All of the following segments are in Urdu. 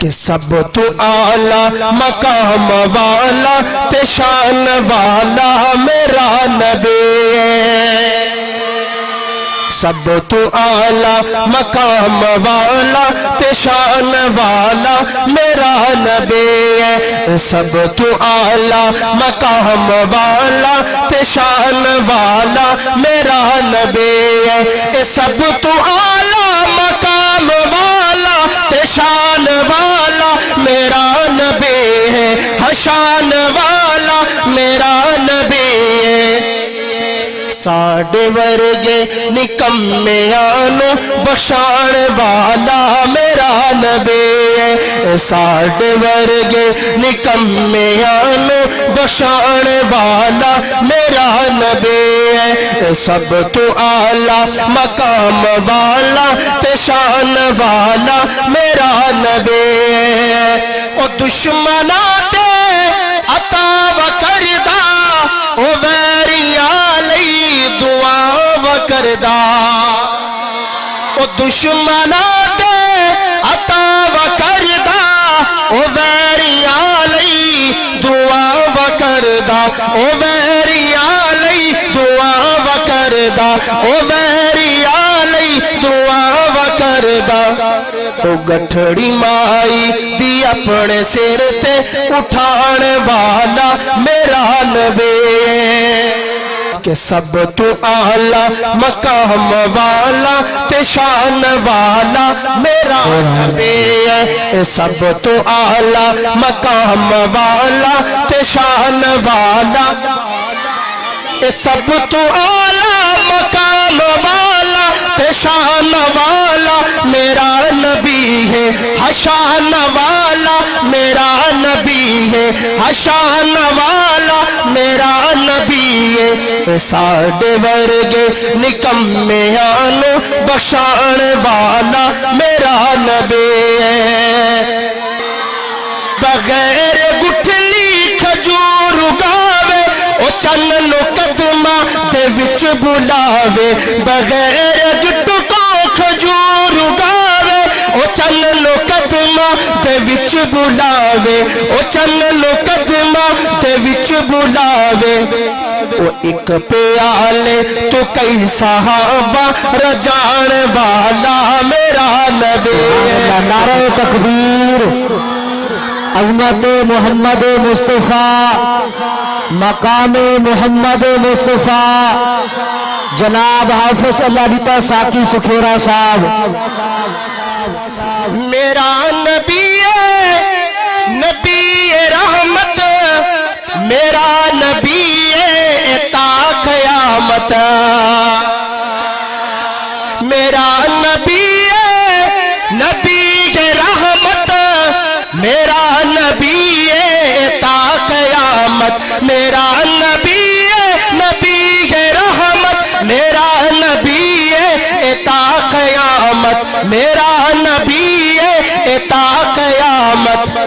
کہ سب تو اعلیٰ مقام والا تے شان والا میرا نبی ہے، سب تو اعلیٰ مقام والا تے شان والا میرا نبی ہے، سب تو اعلیٰ مقام والا تے شان والا میرا نبی ہے، سب تو اعلیٰ مقام والا تے شان والا میرا نبی ہے، شان والا میرا نبی ہے۔ ساڑھے ورگے نکمیانو بخشان والا میرا نبی ہے، ساڑھے ورگے نکمیانو بخشان والا میرا نبی ہے، سب تو اعلیٰ مقام والا تے شان والا میرا نبی ہے۔ او دشمنات عطا و کردہ او ویریاں لئی دعا و کردہ، او دشمنات عطا و کردہ او ویریاں لئی دعا و کردہ، او ویریاں لئی دعا و کردہ، او ویریاں لئی دعا و کردہ۔ تو گٹھڑی مائی دی اپنے سر تے اٹھان والا میرا نبی ہے، کہ سب تو اعلیٰ مقام والا تے شان والا میرا نبی ہے، سب تو اعلیٰ مقام والا تے شان والا، سب تو اعلیٰ مقام والا تے شان والا میرا نبی ہے، شان والا میرا نبی ہے، شان والا میرا نبی ہے، ساڑھے ورگے نکمیانو بخشان والا میرا نبی ہے۔ بغیر گٹھلی کھجور اگاوے او چننو قدمہ دے وچ بلاوے، بغیر گٹو کو کھجور اگاوے او چننو قدمہ دے وچ بلاوے، او چننو قدمہ دے وچ بلاوے، او ایک پیالے تو کئی صحابہ رجان والا میرا نبی ہے۔ نعرہ تکبیر، عظمت محمد مصطفیٰ، مقام محمد مصطفیٰ، جناب حافظ اللہ دیتا ساکی سکھیرہ صاحب۔ میرا نبی ہے نبی رحمت، میرا نبی ہے تا قیامت، میرا نبی ہے نبی رحمت، میرا نبی ہے تا قیامت، میرا نبی ہے نبی رحمت، میرا نبی ہے تا قیامت، میرا نبی ہے تا قیامت۔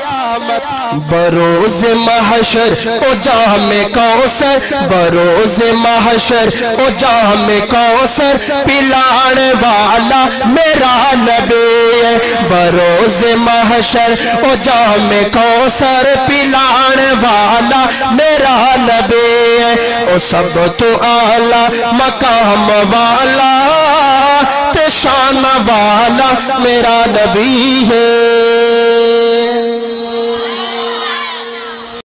بروز محشر او جام کوثر، بروز محشر او جام کوثر پلان والا میرا نبی ہے، بروز محشر او جام کوثر پلان والا میرا نبی ہے، او سب تو اعلیٰ مقام والا تے شان والا میرا نبی ہے۔